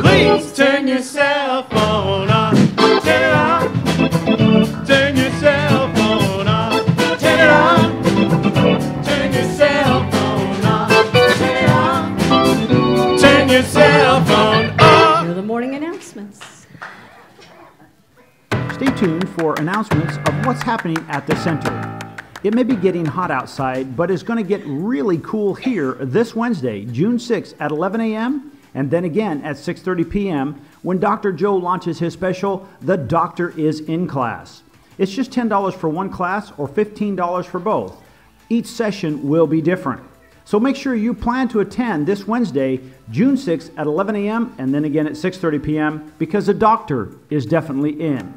Please turn your cell phone off. Turn it on. Turn your cell phone off. Turn it on. Turn your cell phone off. Turn it on. Turn your cell phone off. Here are the morning announcements. Stay tuned for announcements of what's happening at the center. It may be getting hot outside, but it's going to get really cool here this Wednesday, June 6th at 11 a.m. and then again at 6:30 p.m. when Dr. Joe launches his special, The Doctor is in Class. It's just $10 for one class or $15 for both. Each session will be different. So make sure you plan to attend this Wednesday, June 6th at 11 a.m. and then again at 6:30 p.m. because the doctor is definitely in.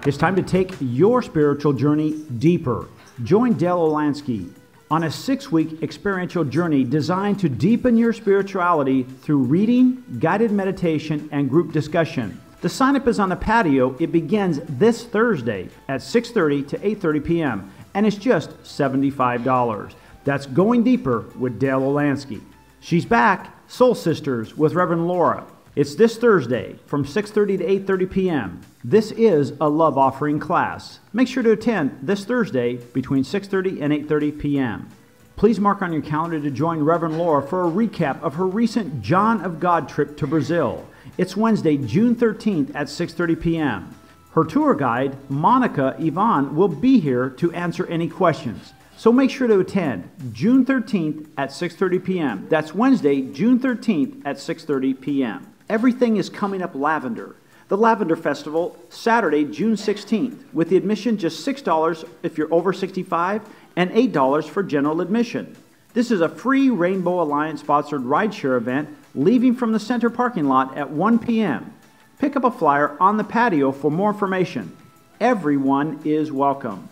It's time to take your spiritual journey deeper. Join Dale Olansky on a 6-week experiential journey designed to deepen your spirituality through reading, guided meditation, and group discussion. The sign-up is on the patio. It begins this Thursday at 6:30 to 8:30 p.m. and it's just $75. That's Going Deeper with Dale Olansky. She's back, Soul Sisters with Reverend Laura. It's this Thursday from 6:30 to 8:30 p.m. This is a love offering class. Make sure to attend this Thursday between 6:30 and 8:30 p.m. Please mark on your calendar to join Reverend Laura for a recap of her recent John of God trip to Brazil. It's Wednesday, June 13th at 6:30 p.m. Her tour guide, Monica Yvonne, will be here to answer any questions. So make sure to attend June 13th at 6:30 p.m. That's Wednesday, June 13th at 6:30 p.m. Everything is coming up Lavender. The Lavender Festival, Saturday, June 16th, with the admission just $6 if you're over 65 and $8 for general admission. This is a free Rainbow Alliance-sponsored rideshare event leaving from the center parking lot at 1 p.m. Pick up a flyer on the patio for more information. Everyone is welcome.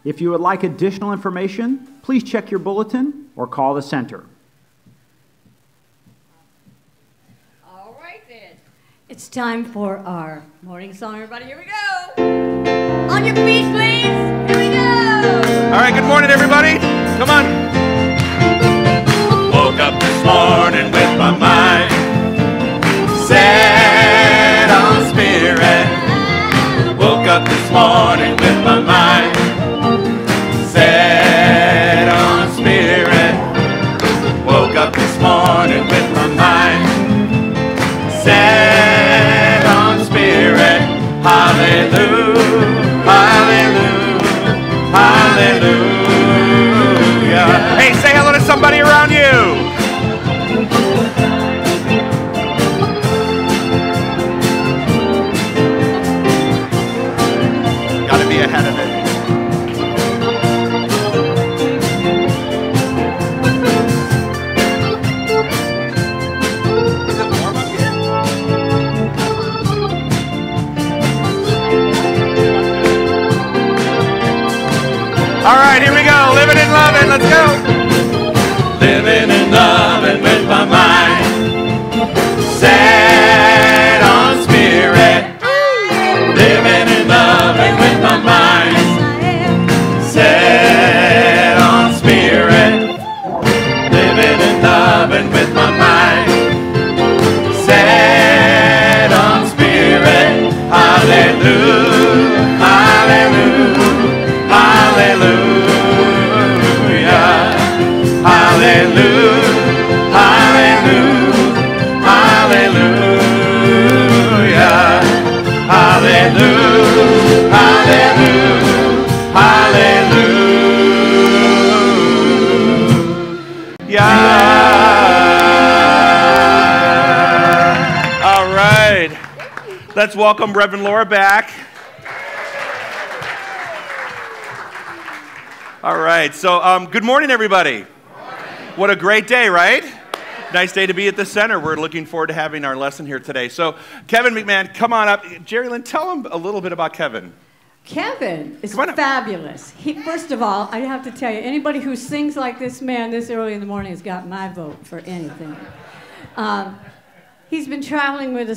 If you would like additional information, please check your bulletin or call the center. All right then. It's time for our morning song, everybody. Here we go. On your feet, please. Here we go. All right, good morning, everybody. Come on. Woke up this morning with my mind set on spirit. Woke up this morning with my mind set on spirit. Woke up this morning with my mind set on spirit. Hallelujah, hallelujah, hallelujah. Hey, say hello to somebody around you. Gotta be ahead of it. All right, here we go. Living and loving. Let's go. Living and loving with my mind set on spirit. Living and loving with my mind set on spirit. Living and loving with my mind set on spirit. Hallelujah, hallelujah. Hallelujah, hallelujah, hallelujah, hallelujah, hallelujah, hallelujah, hallelujah. All right, let's welcome Reverend Laura back. All right, so good morning, everybody. Good morning. What a great day, right? Nice day to be at the center. We're looking forward to having our lesson here today. So Kevin McMahon, come on up. Jerry Lynn, tell him a little bit about Kevin. Kevin is fabulous. First of all, I have to tell you, anybody who sings like this man this early in the morning has got my vote for anything. He's been traveling with a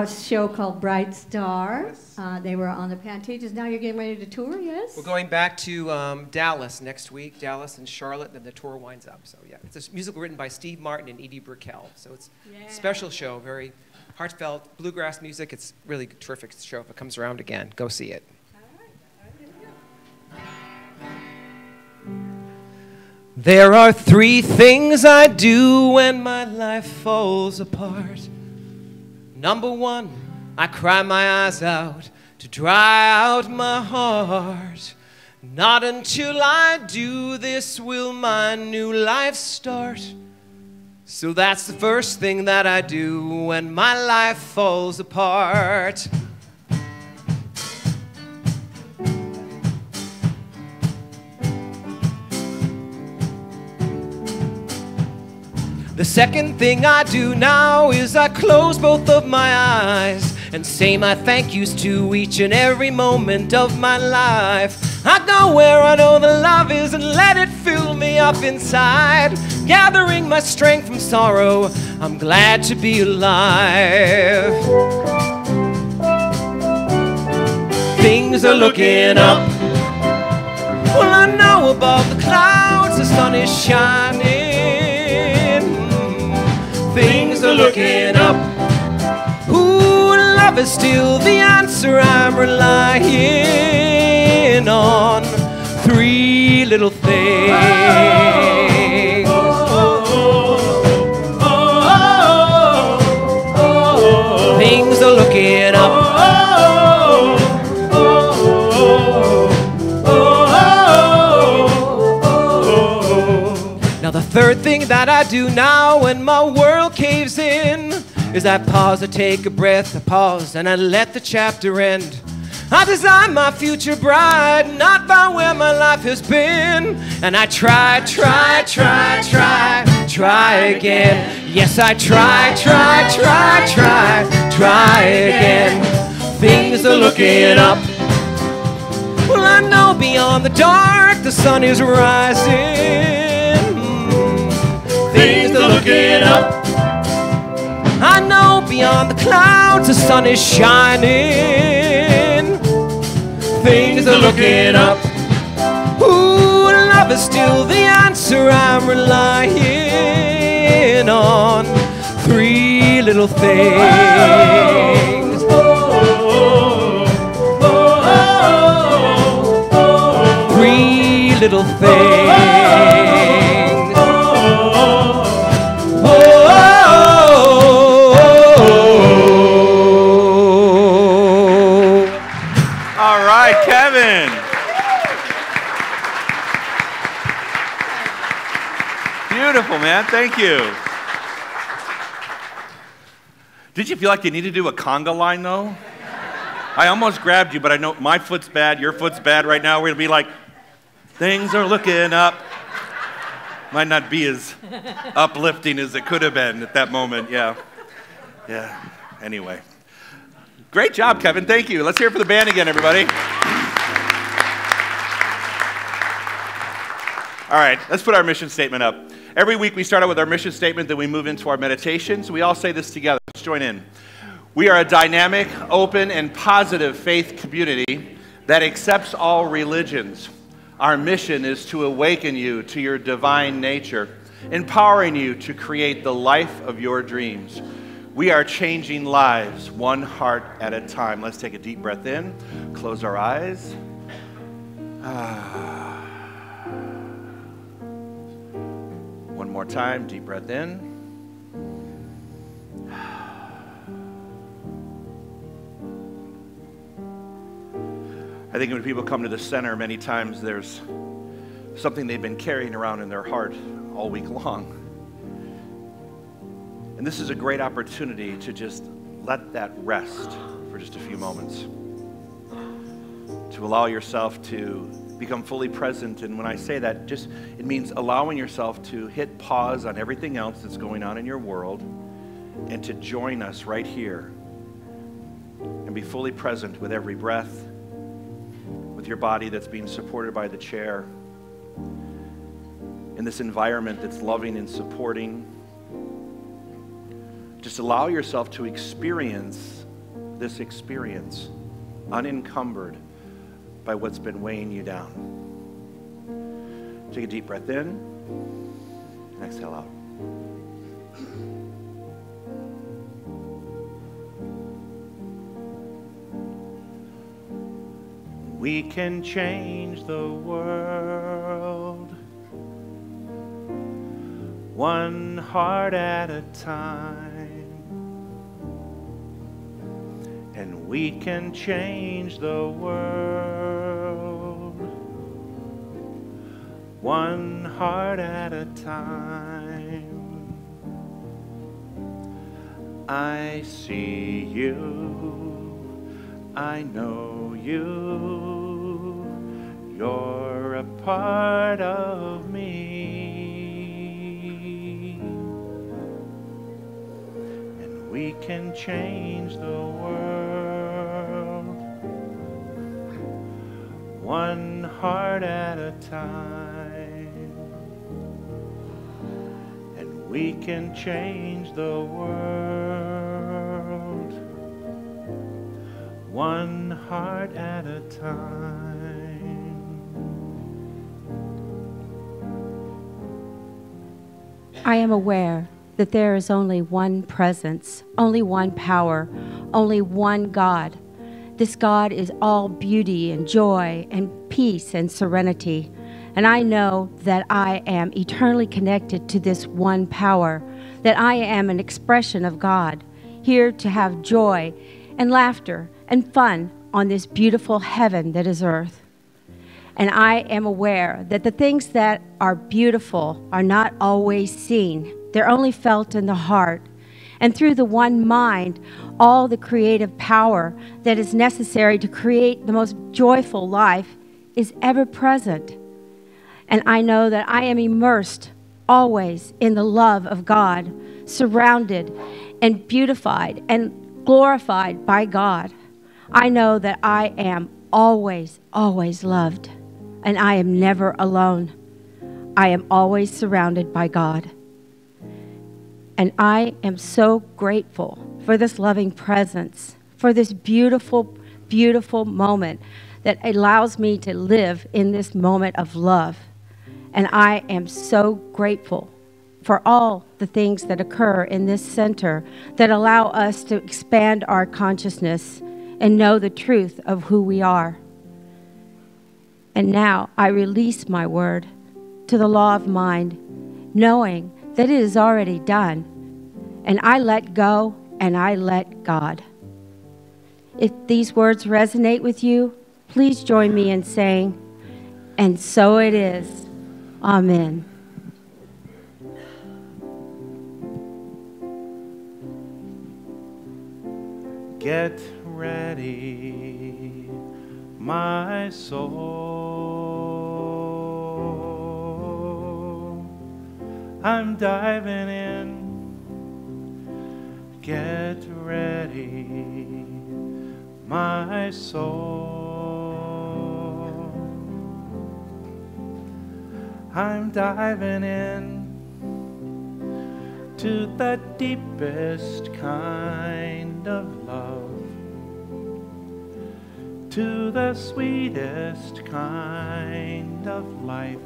show called Bright Star. Yes. They were on the Pantages. Now you're getting ready to tour, yes? We're going back to Dallas next week, Dallas and Charlotte, then the tour winds up. So yeah, it's a musical written by Steve Martin and Edie Brickell. So it's a special show, very heartfelt bluegrass music. It's really a terrific show. If it comes around again, go see it. There are 3 things I do when my life falls apart. Number 1, I cry my eyes out to dry out my heart. Not until I do this will my new life start. So that's the first thing that I do when my life falls apart. The second thing I do now is I close both of my eyes and say my thank yous to each and every moment of my life. I go where I know the love is and let it fill me up inside. Gathering my strength from sorrow, I'm glad to be alive. Things are looking up. Well, I know above the clouds the sun is shining. Things are looking up. Ooh, love is still the answer I'm relying on. 3 little things. Things are looking up. Now the third thing that I do now when my world caves in is I pause, I take a breath, I pause, and I let the chapter end. I design my future bright, not by where my life has been. And I try again. Yes, I try again. Things are looking up. Well, I know beyond the dark the sun is rising. Things are looking up. I know beyond the clouds the sun is shining. Things are looking up. Ooh, love is still the answer I'm relying on. 3 little things. 3 little things. Kevin. Beautiful, man. Thank you. Did you feel like you needed to do a conga line, though? I almost grabbed you, but I know my foot's bad, your foot's bad right now. We're going to be like, things are looking up. Might not be as uplifting as it could have been at that moment, yeah. Yeah, anyway. Great job, Kevin. Thank you. Let's hear it for the band again, everybody. All right, let's put our mission statement up. Every week we start out with our mission statement, then we move into our meditations. We all say this together. Let's join in. We are a dynamic, open, and positive faith community that accepts all religions. Our mission is to awaken you to your divine nature, empowering you to create the life of your dreams. We are changing lives one heart at a time. Let's take a deep breath in, close our eyes. One more time, deep breath in. I think when people come to the center, many times there's something they've been carrying around in their heart all week long. And this is a great opportunity to just let that rest for just a few moments. To allow yourself to become fully present. And when I say that, just it means allowing yourself to hit pause on everything else that's going on in your world and to join us right here and be fully present with every breath, with your body that's being supported by the chair, in this environment that's loving and supporting. Just allow yourself to experience this experience unencumbered by what's been weighing you down. Take a deep breath in and exhale out. we can change the world, one heart at a time. And we can change the world, one heart at a time. I see you, I know you, you're a part of me. And we can change the world, one heart at a time. And we can change the world, one heart at a time. I am aware that there is only one presence, only one power, only one God. This God is all beauty and joy and peace and serenity. And I know that I am eternally connected to this one power, that I am an expression of God, here to have joy and laughter and fun on this beautiful heaven that is earth. And I am aware that the things that are beautiful are not always seen. They're only felt in the heart. And through the one mind, all the creative power that is necessary to create the most joyful life is ever present. And I know that I am immersed always in the love of God, surrounded and beautified and glorified by God. I know that I am always, always loved, and I am never alone. I am always surrounded by God. And I am so grateful for this loving presence, for this beautiful, beautiful moment that allows me to live in this moment of love. And I am so grateful for all the things that occur in this center that allow us to expand our consciousness and know the truth of who we are. And now I release my word to the law of mind, knowing that it is already done. And I let go and I let God. If these words resonate with you, please join me in saying, and so it is. Amen. Get ready, my soul. I'm diving in. Get ready, my soul. I'm diving in to the deepest kind of love, to the sweetest kind of life.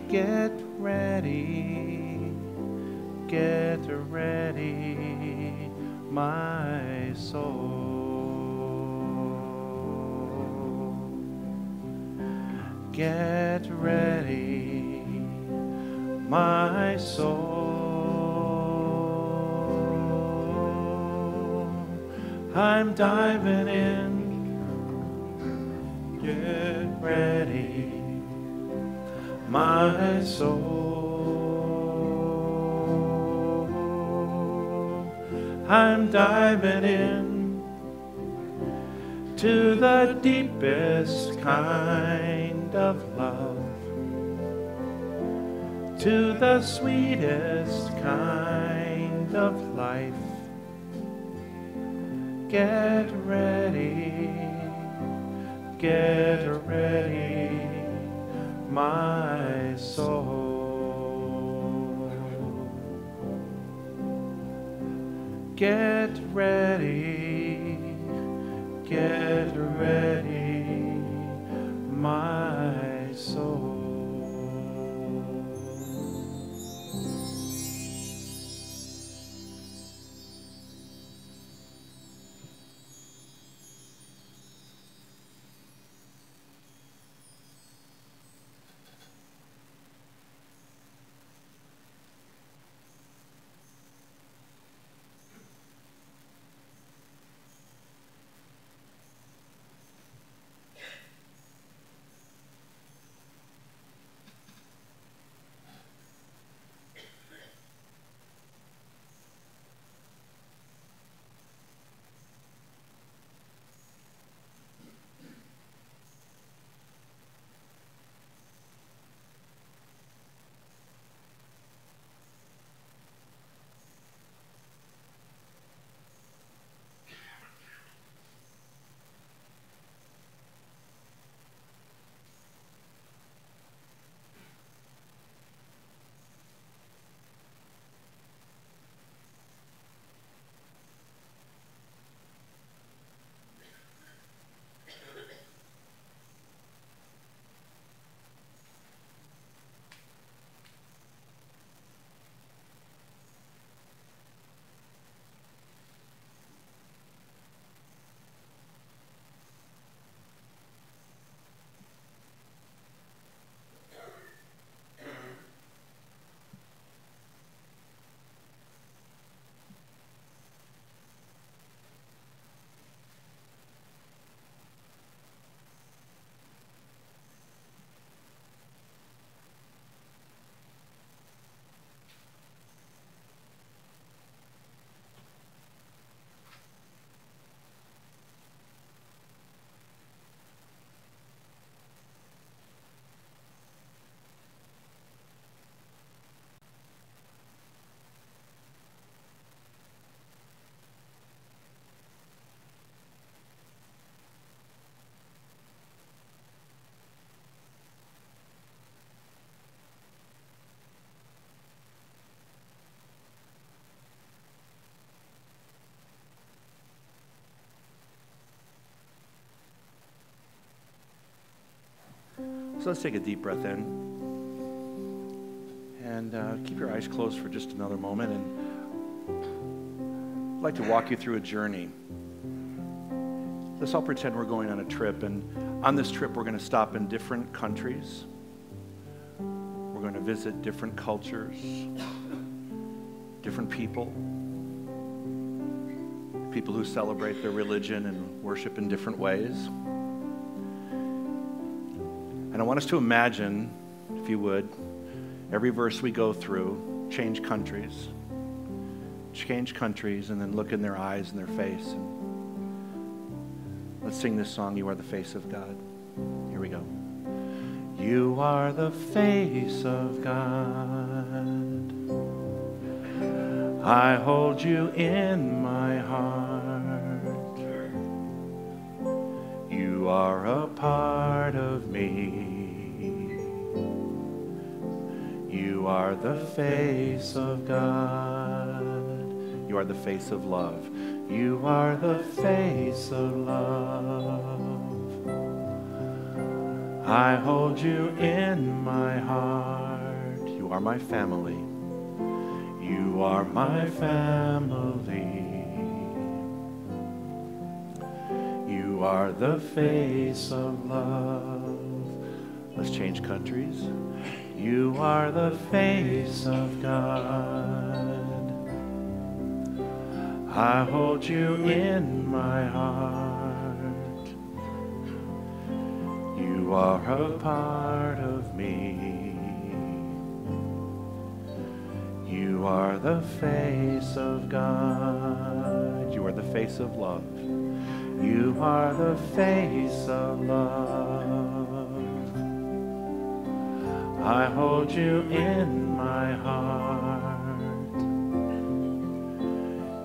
Get ready, my soul. Get ready, my soul. I'm diving in. Get ready, my soul. I'm diving in to the deepest kind of love, to the sweetest kind of life. Get ready, my soul. Get ready, my soul. So let's take a deep breath in. And keep your eyes closed for just another moment. And I'd like to walk you through a journey. Let's all pretend we're going on a trip. And on this trip, we're going to stop in different countries. We're going to visit different cultures, different people who celebrate their religion and worship in different ways. And I want us to imagine, if you would, every verse we go through, change countries, and then look in their eyes and their face. And let's sing this song, You Are the Face of God. Here we go. You are the face of God. I hold you in my heart. You are a part of me. You are the face of God. You are the face of love. You are the face of love. I hold you in my heart. You are my family. You are my family. You are the face of love. Let's change countries. You are the face of God. I hold you in my heart. You are a part of me. You are the face of God. You are the face of love. You are the face of love. I hold you in my heart.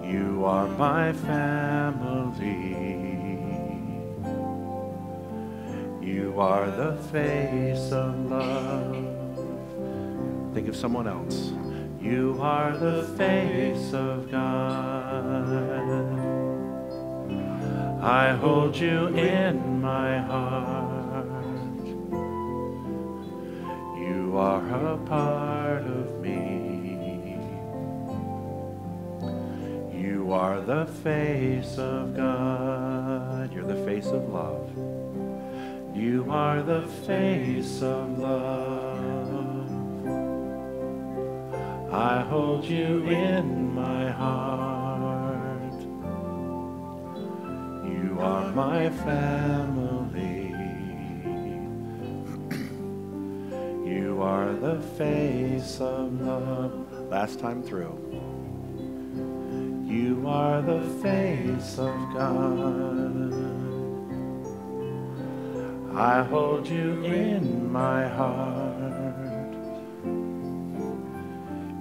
You are my family. You are the face of love. Think of someone else. You are the face of God. I hold you in my heart. You are a part of me. You are the face of God. You're the face of love. You are the face of love. I hold you in my heart. You are my family. You are the face of love. Last time through. You are the face of God. I hold you in my heart.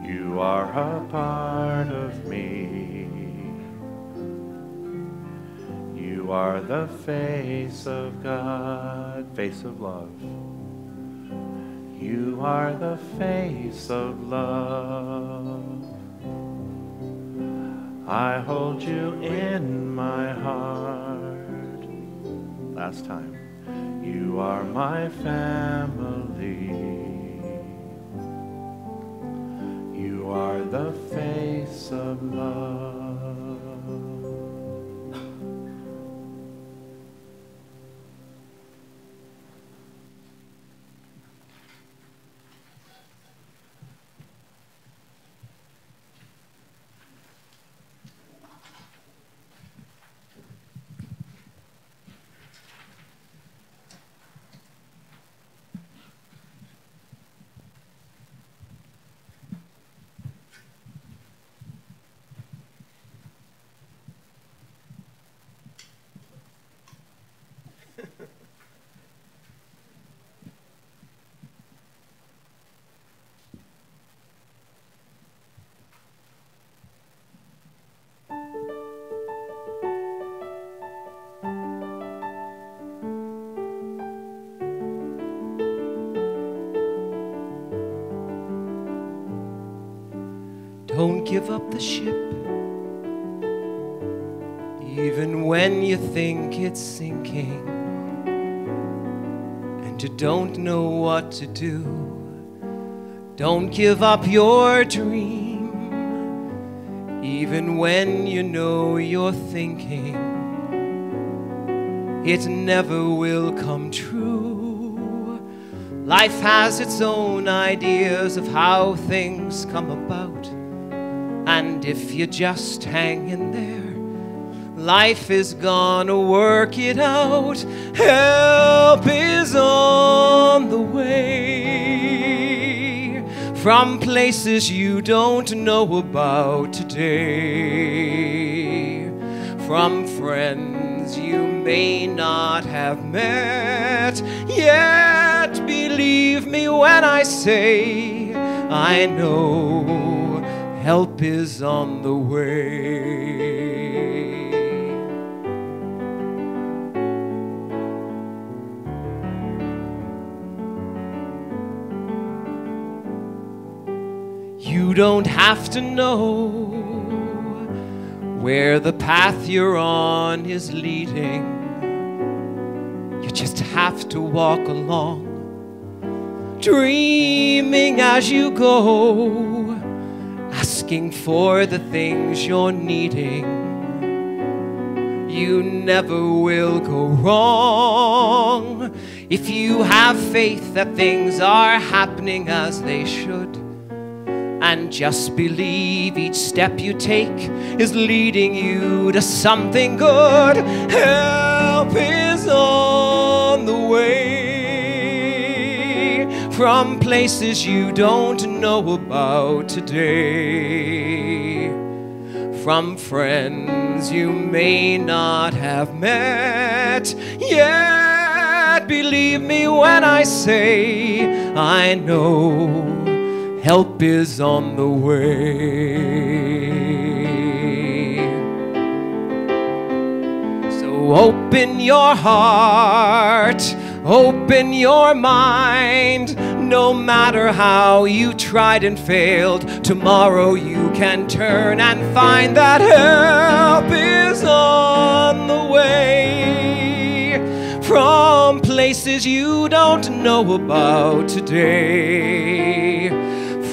You are a part of me. You are the face of God, face of love. You are the face of love. I hold you in my heart. Last time. You are my family. You are the face of love. Don't give up the ship, even when you think it's sinking. And but you don't know what to do. Don't give up your dream, even when you know you're thinking it never will come true. Life has its own ideas of how things come about, and if you just hang in there, life is gonna work it out. Help is on the way from places you don't know about today, from friends you may not have met yet. Believe me when I say I know help is on the way. You don't have to know where the path you're on is leading. You just have to walk along, dreaming as you go, asking for the things you're needing. You never will go wrong if you have faith that things are happening as they should. And just believe each step you take is leading you to something good. Help is on the way from places you don't know about today, from friends you may not have met yet. Believe me when I say I know help is on the way. So open your heart, open your mind. No matter how you tried and failed, tomorrow you can turn and find that help is on the way from places you don't know about today,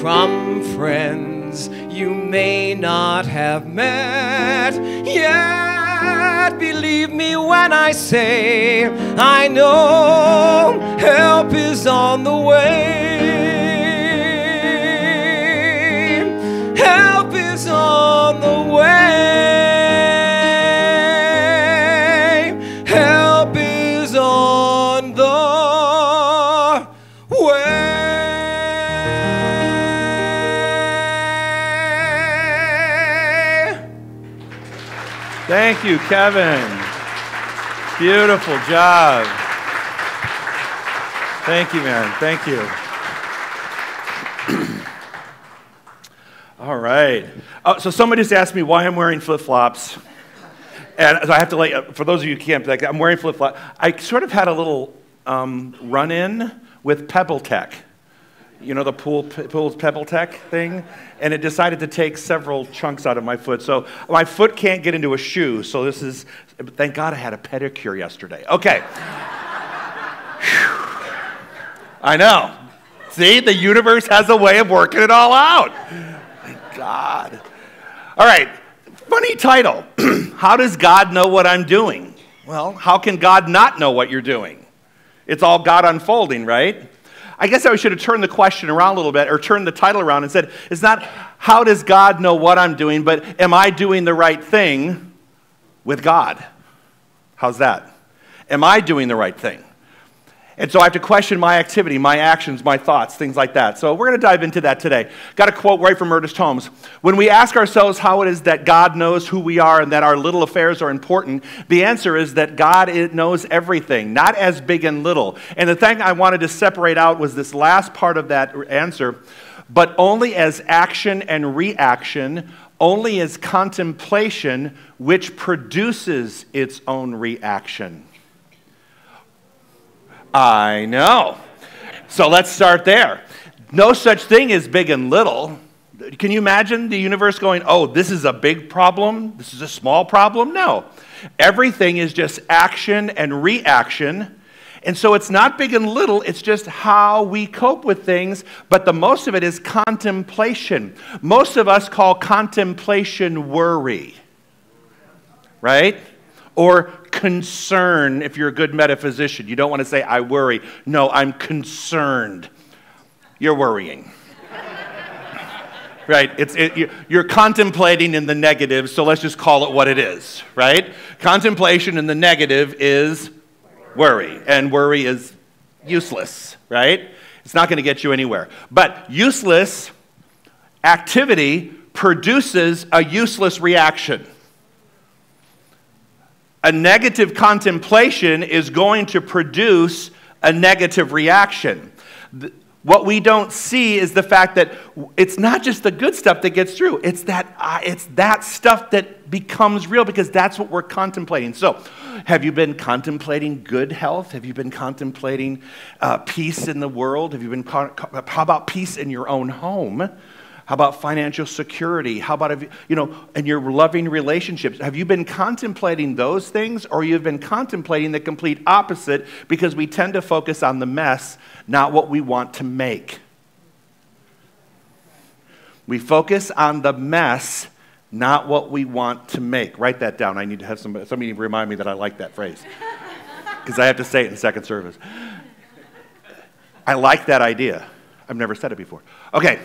from friends you may not have met yet. Believe me when I say I know help is on the way. Help is on the way. Help is on the way. Thank you, Kevin. Beautiful job. Thank you, man. Thank you. All right. So somebody just asked me why I'm wearing flip-flops. And so I have to let you, for those of you who can't, like, I'm wearing flip-flops. I sort of had a little run-in with Pebble Tech. You know, the pool's Pebble Tech thing? And it decided to take several chunks out of my foot. So my foot can't get into a shoe. So this is, thank God I had a pedicure yesterday. Okay. I know. See, the universe has a way of working it all out. Thank God. All right, funny title. How does God know what I'm doing? Well, how can God not know what you're doing? It's all God unfolding, right? I guess I should have turned the question around a little bit, or turned the title around and said, it's not how does God know what I'm doing, but am I doing the right thing with God? How's that? Am I doing the right thing? And so I have to question my activity, my actions, my thoughts, things like that. So we're going to dive into that today. Got a quote right from Ernest Holmes. When we ask ourselves how it is that God knows who we are and that our little affairs are important, the answer is that God knows everything, not as big and little. And the thing I wanted to separate out was this last part of that answer, but only as action and reaction, only as contemplation, which produces its own reaction. I know. So let's start there. No such thing as big and little. Can you imagine the universe going, oh, this is a big problem, this is a small problem? No. Everything is just action and reaction. And so it's not big and little, it's just how we cope with things, but the most of it is contemplation. Most of us call contemplation worry, right? Or concern, if you're a good metaphysician. You don't want to say, I worry. No, I'm concerned. You're worrying. Right? You're contemplating in the negative, so let's just call it what it is, right? Contemplation in the negative is worry, and worry is useless, right? It's not going to get you anywhere. But useless activity produces a useless reaction. A negative contemplation is going to produce a negative reaction. What we don't see is the fact that it's not just the good stuff that gets through. It's that stuff that becomes real because that's what we're contemplating. So, have you been contemplating good health? Have you been contemplating peace in the world? How about peace in your own home? How about financial security? How about, in your loving relationships? Have you been contemplating those things, or you've been contemplating the complete opposite because we tend to focus on the mess, not what we want to make? We focus on the mess, not what we want to make. Write that down. I need to have somebody remind me that I like that phrase because I have to say it in second service. I like that idea. I've never said it before. Okay.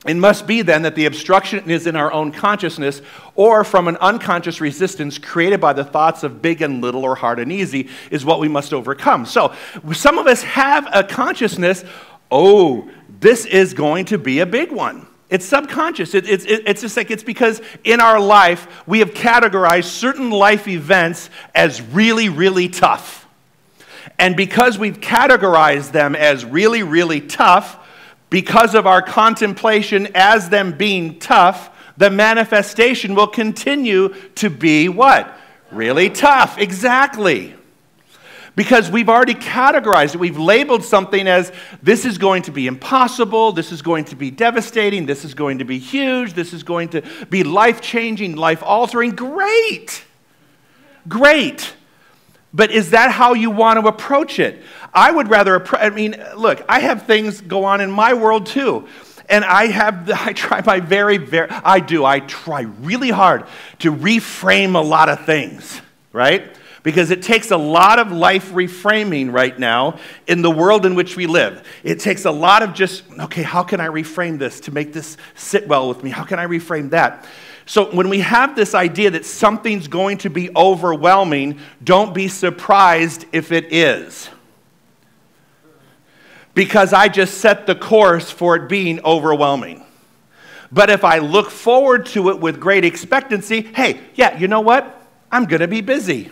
It must be then that the obstruction is in our own consciousness or from an unconscious resistance created by the thoughts of big and little or hard and easy is what we must overcome. So some of us have a consciousness, this is going to be a big one. It's subconscious. It's just like it's because in our life we have categorized certain life events as really, really tough. And because we've categorized them as really, really tough, because of our contemplation as them being tough, the manifestation will continue to be what? Really tough. Exactly. Because we've already categorized it. We've labeled something as this is going to be impossible, this is going to be devastating, this is going to be huge, this is going to be life-changing, life-altering. Great. Great. But is that how you want to approach it? I would rather, look, I have things go on in my world too. And I try really hard to reframe a lot of things, right? Because it takes a lot of life reframing right now in the world in which we live. It takes a lot of just, okay, how can I reframe this to make this sit well with me? How can I reframe that? So when we have this idea that something's going to be overwhelming, don't be surprised if it is. Because I just set the course for it being overwhelming. But if I look forward to it with great expectancy, hey, yeah, you know what? I'm going to be busy.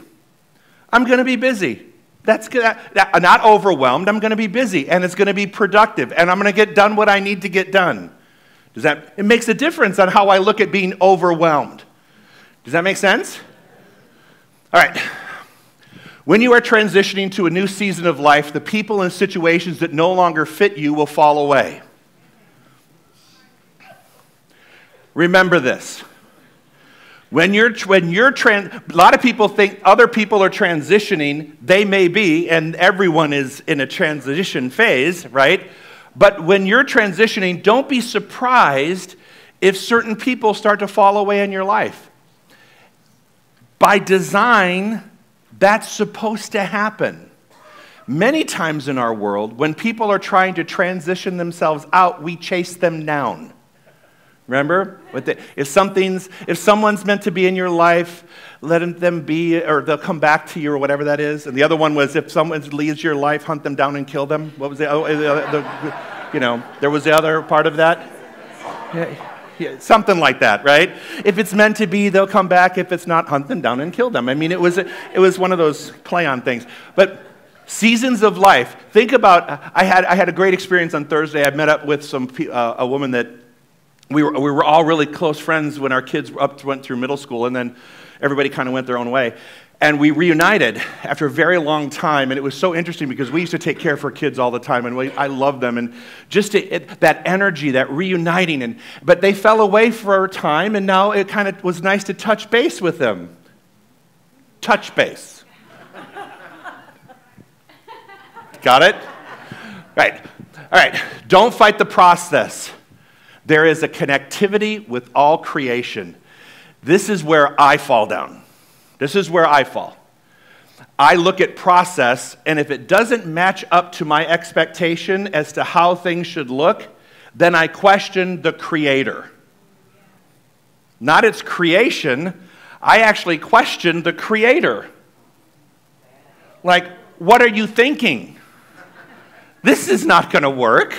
I'm going to be busy. Not overwhelmed. I'm going to be busy, and it's going to be productive, and I'm going to get done what I need to get done. It makes a difference on how I look at being overwhelmed. Does that make sense? All right. When you are transitioning to a new season of life, the people and situations that no longer fit you will fall away. Remember this. A lot of people think other people are transitioning. They may be, and everyone is in a transition phase, right? But when you're transitioning, don't be surprised if certain people start to fall away in your life. By design, that's supposed to happen. Many times in our world, when people are trying to transition themselves out, we chase them down. Remember? If someone's meant to be in your life, let them be, or they'll come back to you, or whatever that is. And the other one was, if someone leaves your life, hunt them down and kill them. What was it? There was the other part of that. Yeah, something like that, right? If it's meant to be, they'll come back. If it's not, hunt them down and kill them. I mean, it was one of those play-on things. But seasons of life. Think about. I had a great experience on Thursday. I met up with a woman that. We were all really close friends when our kids went through middle school, and then everybody kind of went their own way. And we reunited after a very long time, and it was so interesting because we used to take care of our kids all the time, and I loved them. And just that energy, that reuniting, but they fell away for a time, and now it kind of was nice to touch base with them. Touch base. Got it? Right. All right. Don't fight the process. There is a connectivity with all creation. This is where I fall down. This is where I fall. I look at process, and if it doesn't match up to my expectation as to how things should look, then I question the Creator. Not its creation, I actually question the Creator. Like, what are you thinking? This is not going to work.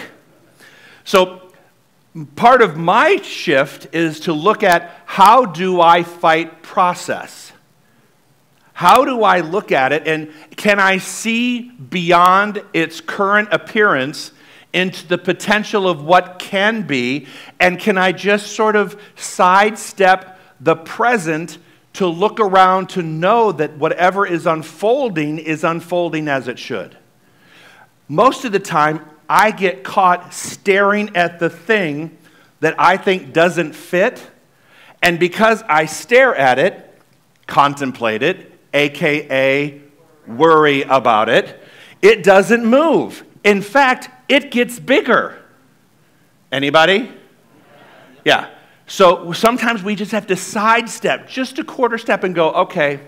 So part of my shift is to look at how do I fight process? How do I look at it, and can I see beyond its current appearance into the potential of what can be, and can I just sort of sidestep the present to look around to know that whatever is unfolding as it should? Most of the time, I get caught staring at the thing that I think doesn't fit, and because I stare at it, contemplate it, aka worry about it, it doesn't move. In fact, it gets bigger. Anybody? Yeah. So sometimes we just have to sidestep, just a quarter step, and go, okay,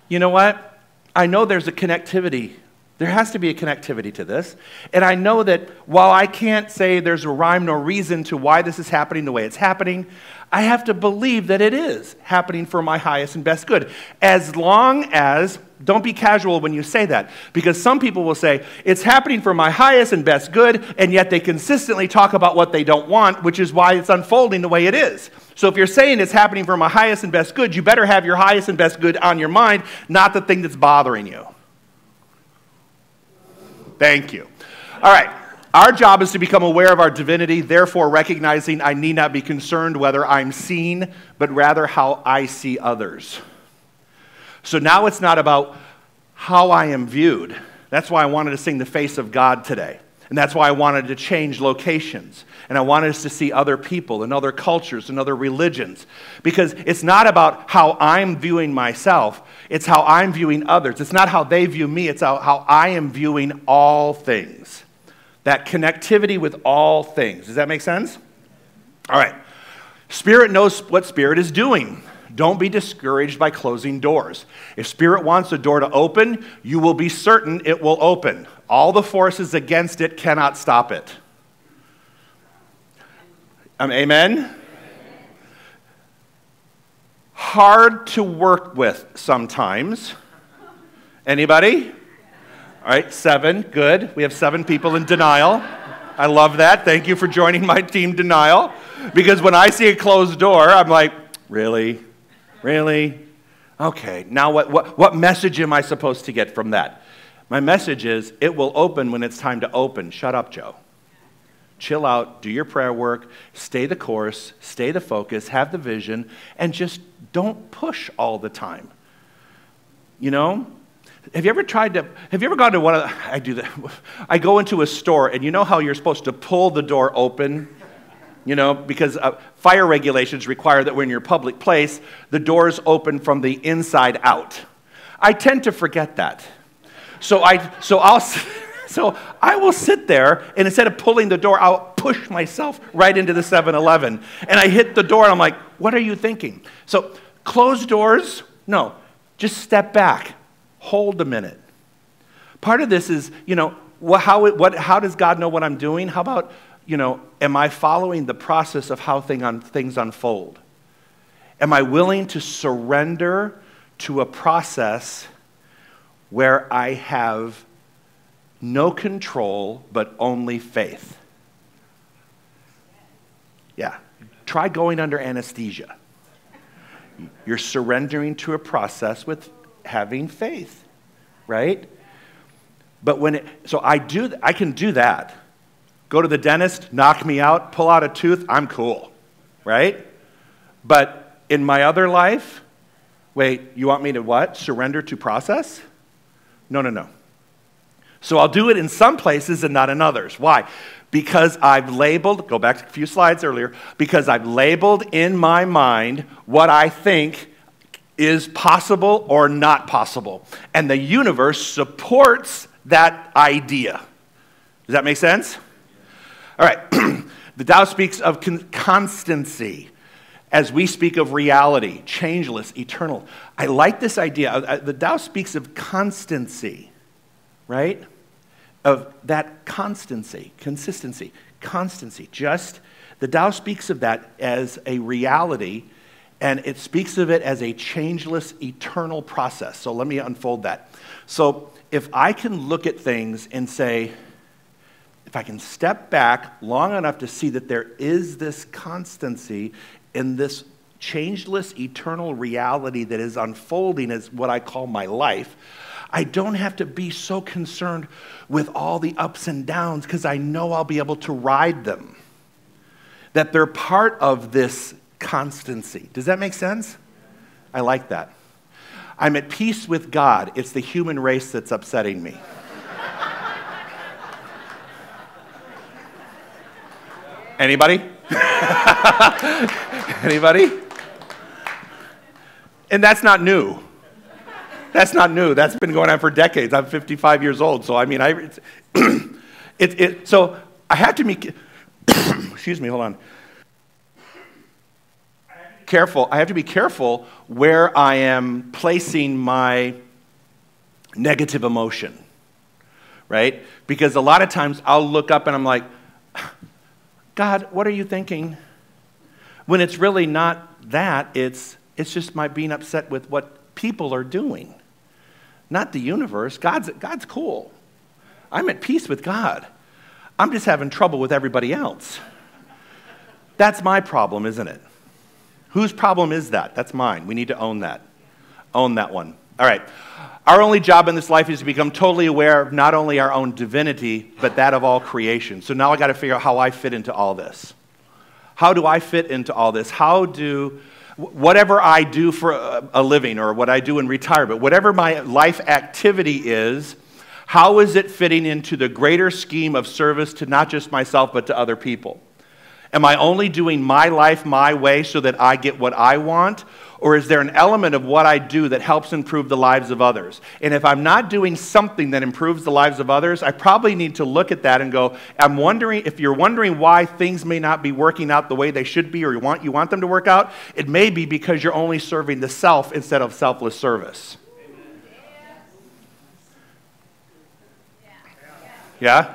you know what? I know there's a connectivity. There has to be a connectivity to this. And I know that while I can't say there's a rhyme nor reason to why this is happening the way it's happening, I have to believe that it is happening for my highest and best good. As long as, don't be casual when you say that, because some people will say, it's happening for my highest and best good, and yet they consistently talk about what they don't want, which is why it's unfolding the way it is. So if you're saying it's happening for my highest and best good, you better have your highest and best good on your mind, not the thing that's bothering you. Thank you. All right. Our job is to become aware of our divinity, therefore recognizing I need not be concerned whether I'm seen, but rather how I see others. So now it's not about how I am viewed. That's why I wanted to sing the face of God today. And that's why I wanted to change locations. And I wanted us to see other people and other cultures and other religions. Because it's not about how I'm viewing myself. It's how I'm viewing others. It's not how they view me. It's how I am viewing all things. That connectivity with all things. Does that make sense? All right. Spirit knows what Spirit is doing. Don't be discouraged by closing doors. If Spirit wants a door to open, you will be certain it will open. All the forces against it cannot stop it. Amen? Hard to work with sometimes. Anybody? All right, 7, good. We have 7 people in denial. I love that. Thank you for joining my team, Denial. Because when I see a closed door, I'm like, really? Really? Okay, now what message am I supposed to get from that? My message is, it will open when it's time to open. Shut up, Joe. Chill out, do your prayer work, stay the course, stay the focus, have the vision, and just don't push all the time. You know? Have you ever gone to one of the, I do that. I go into a store, and you know how you're supposed to pull the door open? You know, because fire regulations require that when you're in a public place, the doors open from the inside out. I tend to forget that. So I will sit there, and instead of pulling the door, I'll push myself right into the 7-Eleven. And I hit the door, and I'm like, what are you thinking? So closed doors, no, just step back. Hold a minute. Part of this is, you know, how does God know what I'm doing? How about, you know, am I following the process of how things unfold? Am I willing to surrender to a process where I have no control but only faith? Yeah. Try going under anesthesia. You're surrendering to a process with having faith, right? But I can do that. Go to the dentist, knock me out, pull out a tooth, I'm cool, right? But in my other life, wait, you want me to what? Surrender to process? No. So I'll do it in some places and not in others. Why? Because I've labeled, go back a few slides earlier, because I've labeled in my mind what I think is possible or not possible. And the universe supports that idea. Does that make sense? All right. The Tao speaks of constancy as we speak of reality, changeless, eternal. I like this idea. The Tao speaks of constancy, right? Of that constancy, consistency, constancy. Just, the Tao speaks of that as a reality, and it speaks of it as a changeless, eternal process. So let me unfold that. So if I can look at things and say, if I can step back long enough to see that there is this constancy in this changeless, eternal reality that is unfolding as what I call my life, I don't have to be so concerned with all the ups and downs because I know I'll be able to ride them. That they're part of this constancy. Does that make sense? I like that. I'm at peace with God. It's the human race that's upsetting me. Anybody? Anybody? And that's not new. That's not new. That's been going on for decades. I'm 55 years old, so I mean, so I have to be, excuse me, hold on. I have to be careful where I am placing my negative emotion, right? Because a lot of times I'll look up and I'm like, God, what are you thinking? When it's really not that, it's just my being upset with what people are doing. Not the universe. God's cool. I'm at peace with God. I'm just having trouble with everybody else. That's my problem, isn't it? Whose problem is that? That's mine. We need to own that. Own that one. All right. Our only job in this life is to become totally aware of not only our own divinity, but that of all creation. So now I got to figure out how I fit into all this. How do I fit into all this? Whatever I do for a living or what I do in retirement, whatever my life activity is, how is it fitting into the greater scheme of service to not just myself, but to other people? Am I only doing my life my way so that I get what I want? Or is there an element of what I do that helps improve the lives of others? And if I'm not doing something that improves the lives of others, I probably need to look at that and go, if you're wondering why things may not be working out the way they should be or you want them to work out, it may be because you're only serving the self instead of selfless service. Yeah?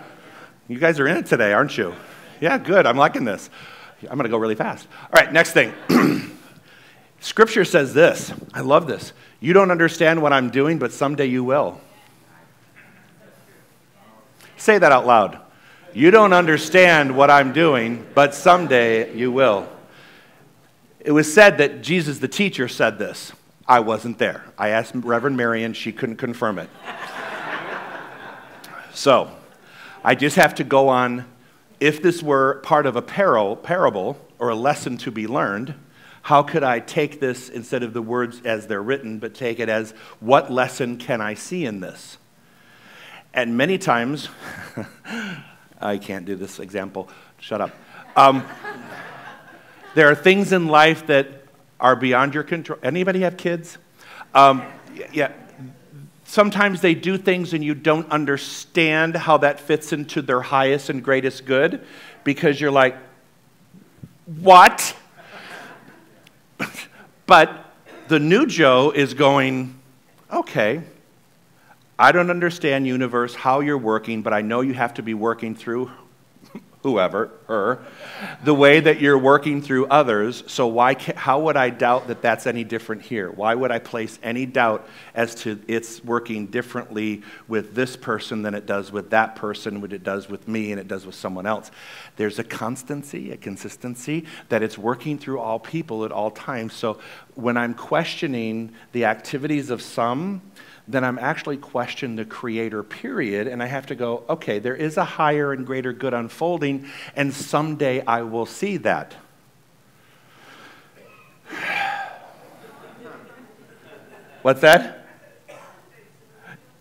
You guys are in it today, aren't you? Yeah, good. I'm liking this. I'm going to go really fast. All right, next thing. Scripture says this. I love this. You don't understand what I'm doing, but someday you will. Say that out loud. You don't understand what I'm doing, but someday you will. It was said that Jesus, the teacher, said this. I wasn't there. I asked Reverend Marion. She couldn't confirm it. So, I just have to go on. If this were part of a parable or a lesson to be learned, how could I take this instead of the words as they're written, but take it as, what lesson can I see in this? And many times, I can't do this example, shut up. There are things in life that are beyond your control. Anybody have kids? Yeah. Sometimes they do things and you don't understand how that fits into their highest and greatest good because you're like, what? But the new Joe is going, okay, I don't understand, universe, how you're working, but I know you have to be working through whoever, her, the way that you're working through others, so how would I doubt that that's any different here? Why would I place any doubt as to it's working differently with this person than it does with that person, what it does with me and it does with someone else? There's a constancy, a consistency, that it's working through all people at all times. So when I'm questioning the activities of some, then I'm actually questioning the Creator, period, and I have to go, okay, there is a higher and greater good unfolding, and someday I will see that. What's that?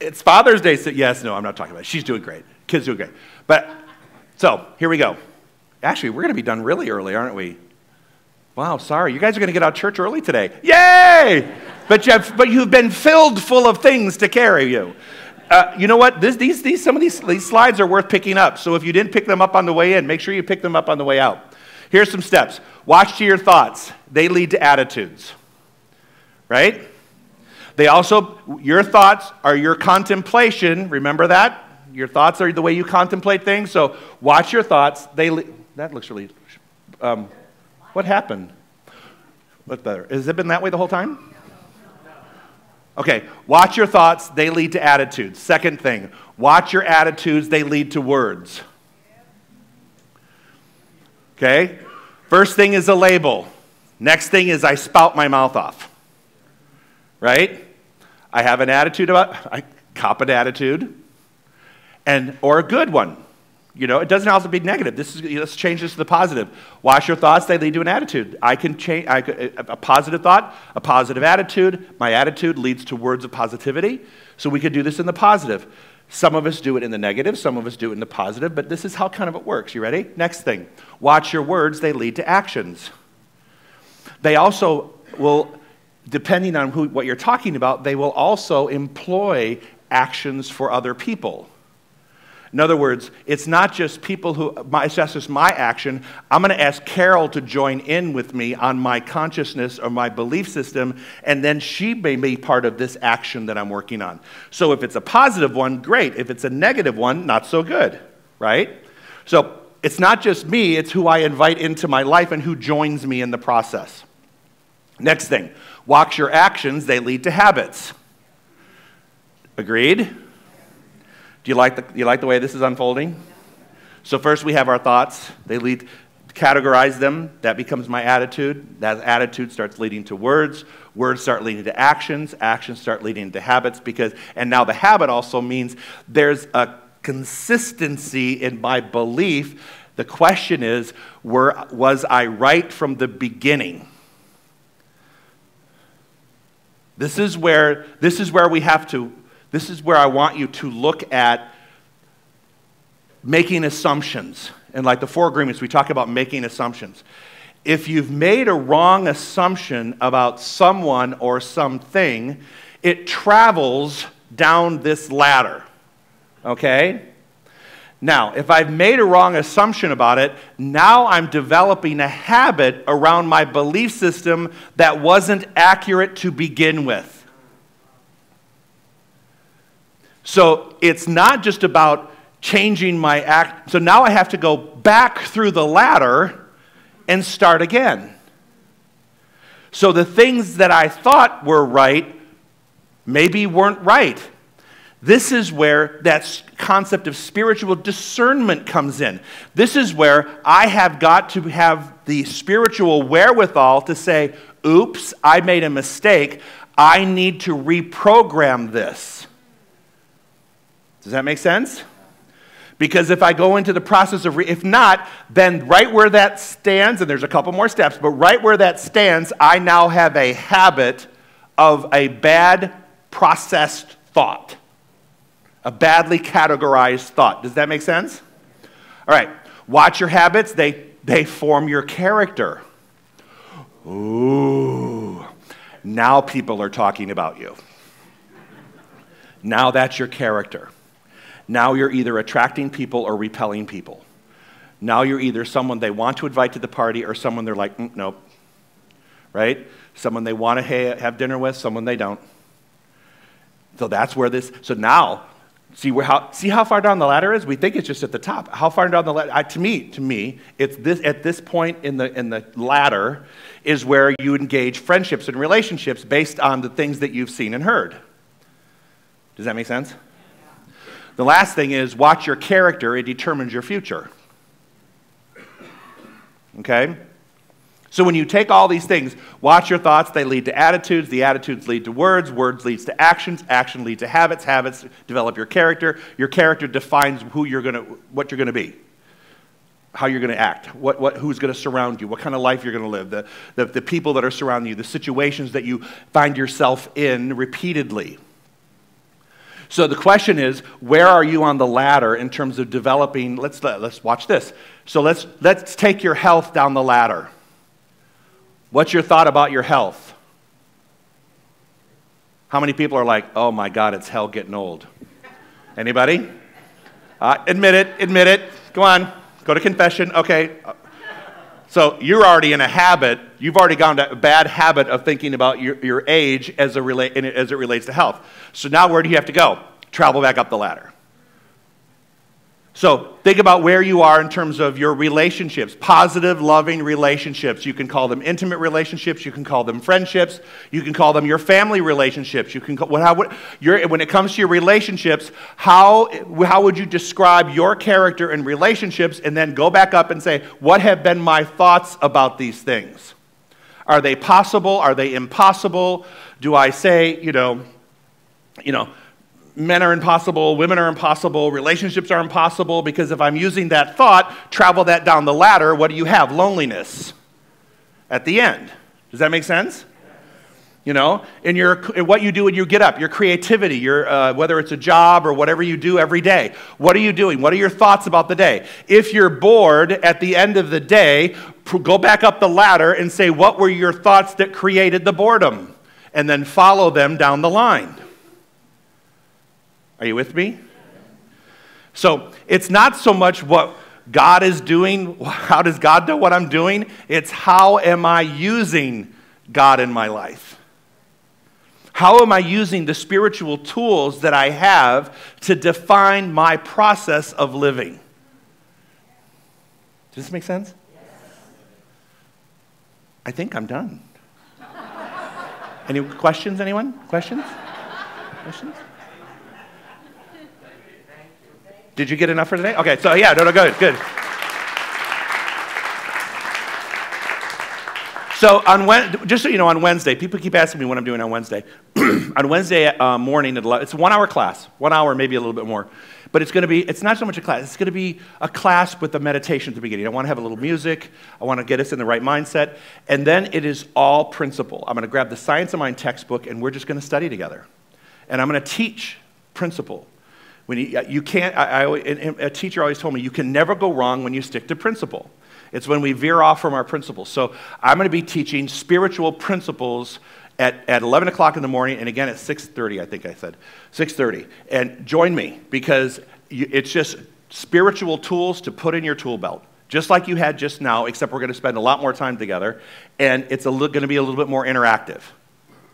It's Father's Day. So yes, no, I'm not talking about it. She's doing great. Kids doing great. But, so, here we go. Actually, we're going to be done really early, aren't we? Wow, sorry. You guys are going to get out of church early today. Yay! But you've been filled full of things to carry you. You know what? Some of these slides are worth picking up. So if you didn't pick them up on the way in, make sure you pick them up on the way out. Here's some steps. Watch to your thoughts. They lead to attitudes. Right? They also, your thoughts are your contemplation. Remember that? Your thoughts are the way you contemplate things. So watch your thoughts. That looks really... what happened? What's better? Has it been that way the whole time? Okay, watch your thoughts, they lead to attitudes. Second thing, watch your attitudes, they lead to words. Okay? First thing is a label. Next thing is I spout my mouth off. Right? I have an attitude I cop an attitude, or a good one. You know, it doesn't have to be negative. Let's change this to the positive. Watch your thoughts, they lead to an attitude. I can change a positive thought, a positive attitude. My attitude leads to words of positivity. So we could do this in the positive. Some of us do it in the negative, some of us do it in the positive, but this is how kind of it works. You ready? Next thing. Watch your words, they lead to actions. They also will, depending on what you're talking about, they will also employ actions for other people. In other words, it's not just it's just my action. I'm going to ask Carol to join in with me on my consciousness or my belief system, and then she may be part of this action that I'm working on. So if it's a positive one, great. If it's a negative one, not so good, right? So it's not just me, it's who I invite into my life and who joins me in the process. Next thing, watch your actions, they lead to habits. Agreed? Do you like the way this is unfolding? So first we have our thoughts. They categorize them. That becomes my attitude. That attitude starts leading to words. Words start leading to actions. Actions start leading to habits and now the habit also means there's a consistency in my belief. The question is, was I right from the beginning? This is where I want you to look at making assumptions. And like the 4 agreements, we talk about making assumptions. If you've made a wrong assumption about someone or something, it travels down this ladder. Okay? Now, if I've made a wrong assumption about it, now I'm developing a habit around my belief system that wasn't accurate to begin with. So it's not just about changing my act. So now I have to go back through the ladder and start again. So the things that I thought were right maybe weren't right. This is where that concept of spiritual discernment comes in. This is where I have got to have the spiritual wherewithal to say, oops, I made a mistake. I need to reprogram this. Does that make sense? Because if I go into the process of, if not, then right where that stands, and there's a couple more steps, but right where that stands, I now have a habit of a bad processed thought. A badly categorized thought. Does that make sense? All right. Watch your habits. They form your character. Ooh. Now people are talking about you. Now that's your character. Now you're either attracting people or repelling people. Now you're either someone they want to invite to the party or someone they're like, nope. Right? Someone they want to have dinner with, someone they don't. So that's where so now, see how far down the ladder is? We think it's just at the top. How far down the ladder? To me, it's at this point in the ladder is where you engage friendships and relationships based on the things that you've seen and heard. Does that make sense? The last thing is watch your character. It determines your future. Okay? So when you take all these things, watch your thoughts. They lead to attitudes. The attitudes lead to words. Words leads to actions. Action leads to habits. Habits develop your character. Your character defines what you're going to be, how you're going to act, who's going to surround you, what kind of life you're going to live, the people that are surrounding you, the situations that you find yourself in repeatedly. So the question is, where are you on the ladder in terms of developing? Let's watch this. So let's take your health down the ladder. What's your thought about your health? How many people are like, oh my God, it's hell getting old? Anybody? Admit it. Go on. Go to confession. Okay. So you're already in a habit. You've already gone to a bad habit of thinking about your age as it relates to health. So now where do you have to go? Travel back up the ladder. So think about where you are in terms of your relationships, positive, loving relationships. You can call them intimate relationships. You can call them friendships. You can call them your family relationships. You can call, when it comes to your relationships, how would you describe your character and relationships, and then go back up and say, what have been my thoughts about these things? Are they possible? Are they impossible? Do I say, men are impossible, women are impossible, relationships are impossible? Because if I'm using that thought, travel that down the ladder, what do you have? Loneliness at the end. Does that make sense? In what you do when you get up, your creativity, whether it's a job or whatever you do every day. What are you doing? What are your thoughts about the day? If you're bored at the end of the day, go back up the ladder and say, what were your thoughts that created the boredom? And then follow them down the line. Are you with me? So it's not so much what God is doing, how does God know what I'm doing? It's how am I using God in my life? How am I using the spiritual tools that I have to define my process of living? Does this make sense? Yes. I think I'm done. Any questions, anyone? Questions? Questions? Did you get enough for today? Okay, so yeah, no, good. So just so you know, on Wednesday, people keep asking me what I'm doing on Wednesday. On Wednesday morning at 11, it's a 1-hour class, 1 hour, maybe a little bit more. But it's not so much a class, it's going to be a class with a meditation at the beginning. I want to have a little music, I want to get us in the right mindset, and then it is all principle. I'm going to grab the Science of Mind textbook, and we're just going to study together. And I'm going to teach principle. When you can't, a teacher always told me, you can never go wrong when you stick to principle. It's when we veer off from our principles. So I'm going to be teaching spiritual principles at 11 o'clock in the morning, and again at 6:30, I think I said, 6:30. And join me, because it's just spiritual tools to put in your tool belt, just like you had just now, except we're going to spend a lot more time together, and it's going to be a little bit more interactive.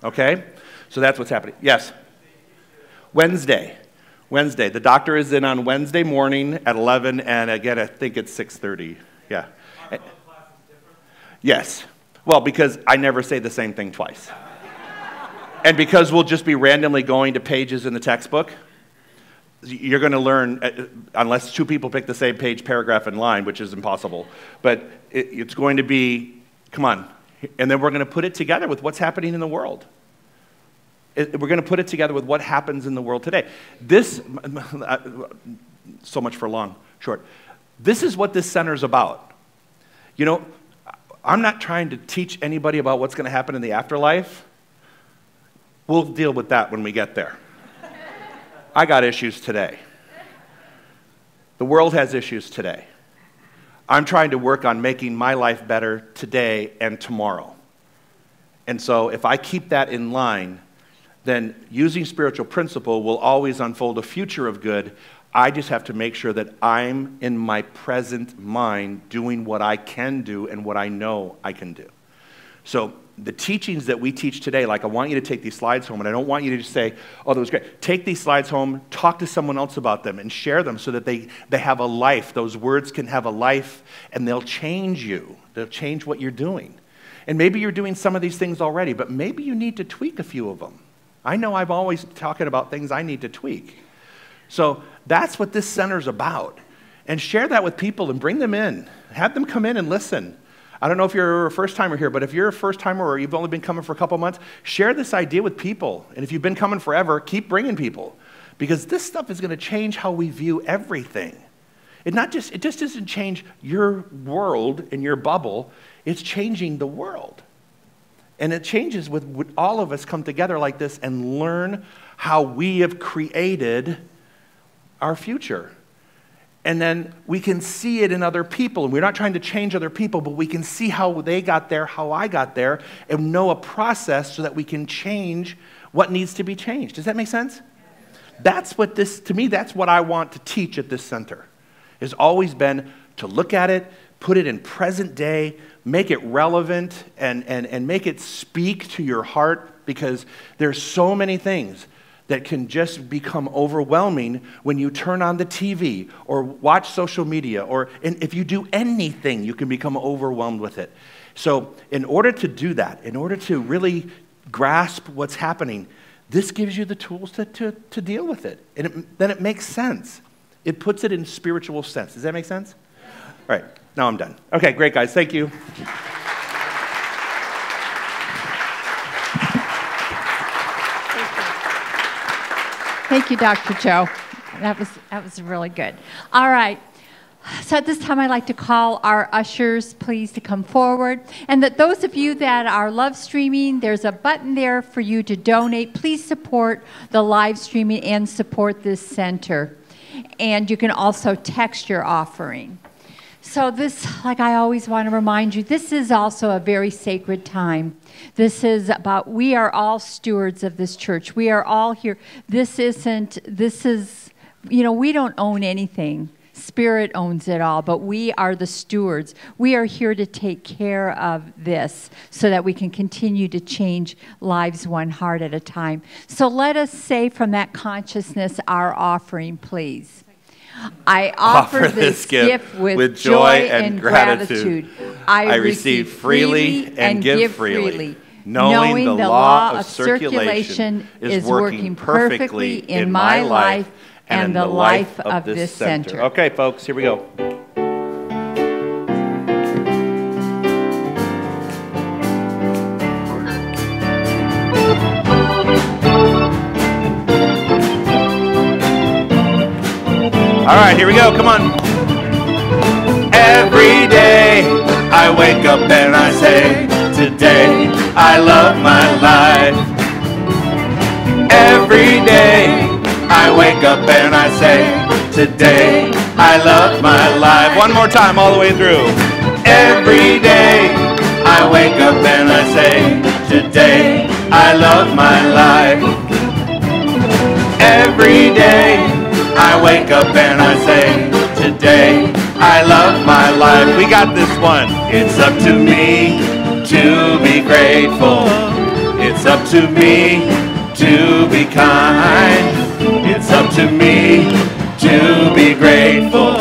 Okay? So that's what's happening. Yes? Wednesday. The doctor is in on Wednesday morning at 11, and again, I think it's 6:30. Yeah. Yes. Well, because I never say the same thing twice. And because we'll just be randomly going to pages in the textbook, you're going to learn, unless two people pick the same page, paragraph, and line, which is impossible. But it's going to be, come on. And then we're going to put it together with what's happening in the world. We're going to put it together with what happens in the world today. So much for short. This is what this center is about. I'm not trying to teach anybody about what's going to happen in the afterlife. We'll deal with that when we get there. I got issues today. The world has issues today. I'm trying to work on making my life better today and tomorrow. And so if I keep that in line, then using spiritual principle will always unfold a future of good. I just have to make sure that I'm in my present mind doing what I can do and what I know I can do. So the teachings that we teach today, like I want you to take these slides home, and I don't want you to just say, oh, that was great. Take these slides home, talk to someone else about them, and share them so that they have a life. Those words can have a life, and they'll change you. They'll change what you're doing. And maybe you're doing some of these things already, but maybe you need to tweak a few of them. I know I'm always talking about things I need to tweak. So that's what this center's about. And share that with people and bring them in. Have them come in and listen. I don't know if you're a first-timer here, but if you're a first-timer or you've only been coming for a couple months, share this idea with people. And if you've been coming forever, keep bringing people. Because this stuff is going to change how we view everything. It just doesn't change your world and your bubble. It's changing the world. And it changes with all of us come together like this and learn how we have created our future. And then we can see it in other people. And we're not trying to change other people, but we can see how they got there, how I got there, and know a process so that we can change what needs to be changed. Does that make sense? That's what this, to me, that's what I want to teach at this center. Has always been to look at it, put it in present day, make it relevant, and make it speak to your heart, because there's so many things that can just become overwhelming when you turn on the TV or watch social media, and if you do anything, you can become overwhelmed with it. So in order to do that, in order to really grasp what's happening, this gives you the tools to deal with it. And then it makes sense. It puts it in spiritual sense. Does that make sense? All right, now I'm done. Okay, great, guys. Thank you. Thank you, Dr. Joe. That was really good. All right. So at this time, I'd like to call our ushers, please, to come forward. And that those of you that are live streaming, there's a button there for you to donate. Please support the live streaming and support this center. And you can also text your offering. So this, like I always want to remind you, this is also a very sacred time. This is about, we are all stewards of this church. We are all here. This is, you know, we don't own anything. Spirit owns it all, but we are the stewards. We are here to take care of this so that we can continue to change lives one heart at a time. So let us say from that consciousness our offering, please. I offer this gift with joy and gratitude. I receive freely and give freely, knowing the law of circulation is working perfectly in my life and the life of this center. Okay, folks, here we go. All right, here we go. Come on. Every day I wake up and I say, today I love my life. Every day I wake up and I say, today I love my life. One more time, all the way through. Every day I wake up and I say, today I love my life. Every day I wake up and I say, today I love my life. We got this one. It's up to me to be grateful. It's up to me to be kind. It's up to me to be grateful.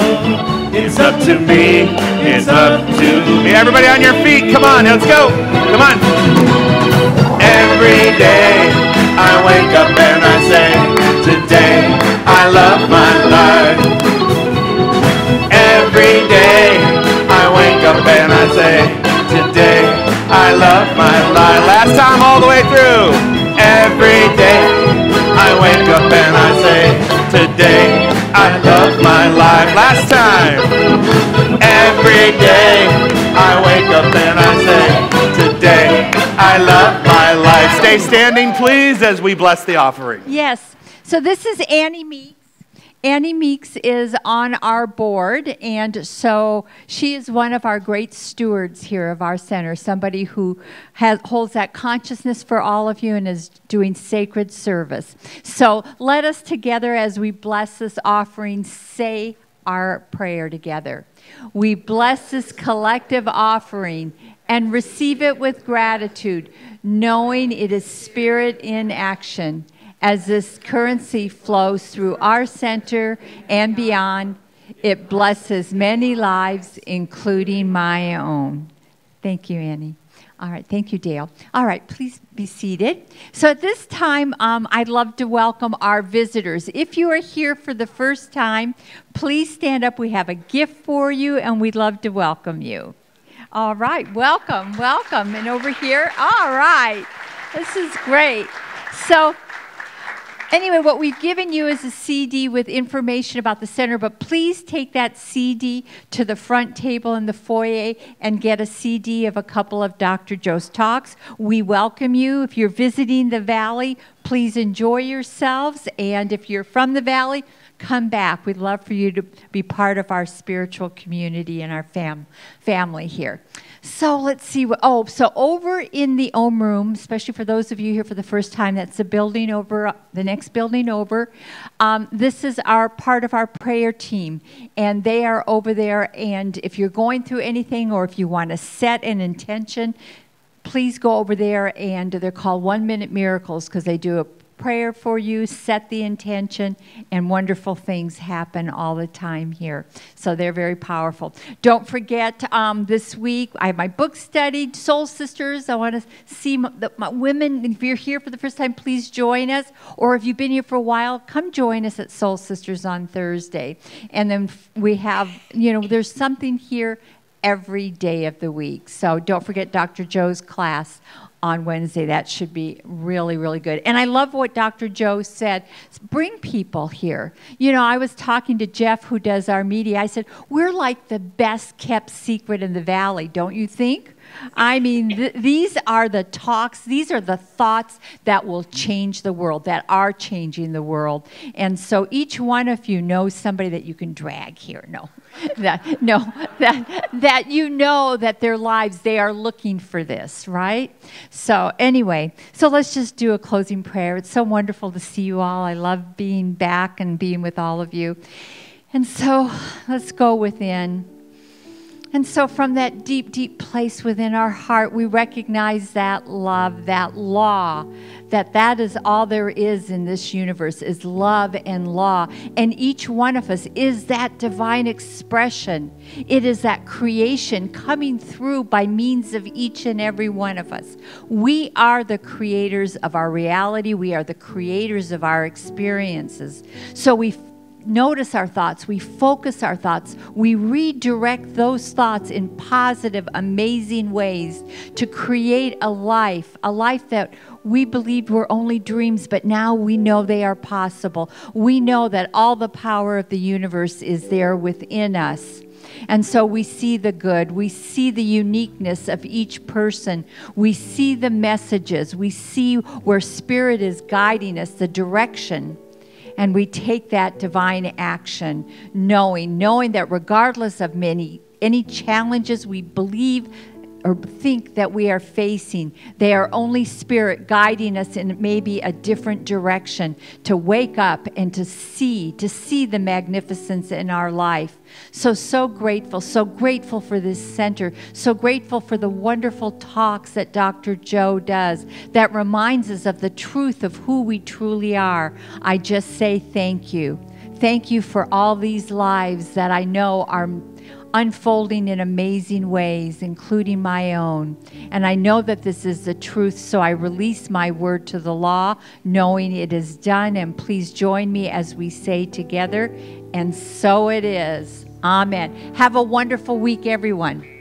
It's up to me. It's up to me. Everybody on your feet. Come on, let's go. Come on. Every day I wake up and I say, today I love my life. Every day I wake up and I say, today I love my life. Last time, all the way through. Every day I wake up and I say, today I love my life. Last time. Every day I wake up and I say, today I love my life. Stay standing, please, as we bless the offering. Yes. So this is Annie Meeks. Annie Meeks is on our board, and so she is one of our great stewards here of our center, somebody who holds that consciousness for all of you and is doing sacred service. So let us together, as we bless this offering, say our prayer together. We bless this collective offering and receive it with gratitude, knowing it is spirit in action. As this currency flows through our center and beyond, it blesses many lives, including my own. Thank you, Annie. All right, thank you, Dale. All right, please be seated. So at this time, I'd love to welcome our visitors. If you are here for the first time, please stand up. We have a gift for you, and we'd love to welcome you. All right, welcome, welcome. And over here, all right, this is great. So anyway, what we've given you is a CD with information about the center, but please take that CD to the front table in the foyer and get a CD of a couple of Dr. Joe's talks. We welcome you. If you're visiting the Valley, please enjoy yourselves, and if you're from the Valley, come back. We'd love for you to be part of our spiritual community and our family here. So let's see. So over in the Ohm Room, especially for those of you here for the first time, that's the building over, the next building over. This is our part of our prayer team, and they are over there. And if you're going through anything, or if you want to set an intention, please go over there. And they're called 1 Minute Miracles, because they do a prayer for you, set the intention, and wonderful things happen all the time here. So they're very powerful. Don't forget, this week I have my book study, Soul Sisters. I want to see my women. If you're here for the first time, please join us. Or if you've been here for a while, come join us at Soul Sisters on Thursday. And then we have, there's something here every day of the week. So don't forget Dr. Joe's class on Wednesday. That should be really, really good. And I love what Dr. Joe said. Bring people here. I was talking to Jeff, who does our media. I said, we're like the best kept secret in the valley, don't you think? I mean, these are the talks, these are the thoughts that will change the world, that are changing the world. And so each one of you knows somebody that you can drag here. That you know that their lives, they are looking for this, right? So anyway, so let's just do a closing prayer. It's so wonderful to see you all. I love being back and being with all of you. And so let's go within. And so from that deep, deep place within our heart, we recognize that love, that law, that is all there is in this universe, is love and law. And each one of us is that divine expression. It is that creation coming through by means of each and every one of us. We are the creators of our reality. We are the creators of our experiences. So we notice our thoughts, we focus our thoughts, we redirect those thoughts in positive, amazing ways to create a life that we believed were only dreams, but now we know they are possible. We know that all the power of the universe is there within us. And so we see the good, we see the uniqueness of each person, we see the messages, we see where Spirit is guiding us, the direction. And we take that divine action, knowing that regardless of any challenges we believe or think that we are facing, they are only Spirit guiding us in maybe a different direction to wake up and to see the magnificence in our life. So grateful for this center, so grateful for the wonderful talks that Dr. Joe does that reminds us of the truth of who we truly are. I just say thank you. Thank you for all these lives that I know are unfolding in amazing ways, including my own. And I know that this is the truth, so I release my word to the law, knowing it is done. And please join me as we say together, and so it is. Amen. Have a wonderful week, everyone.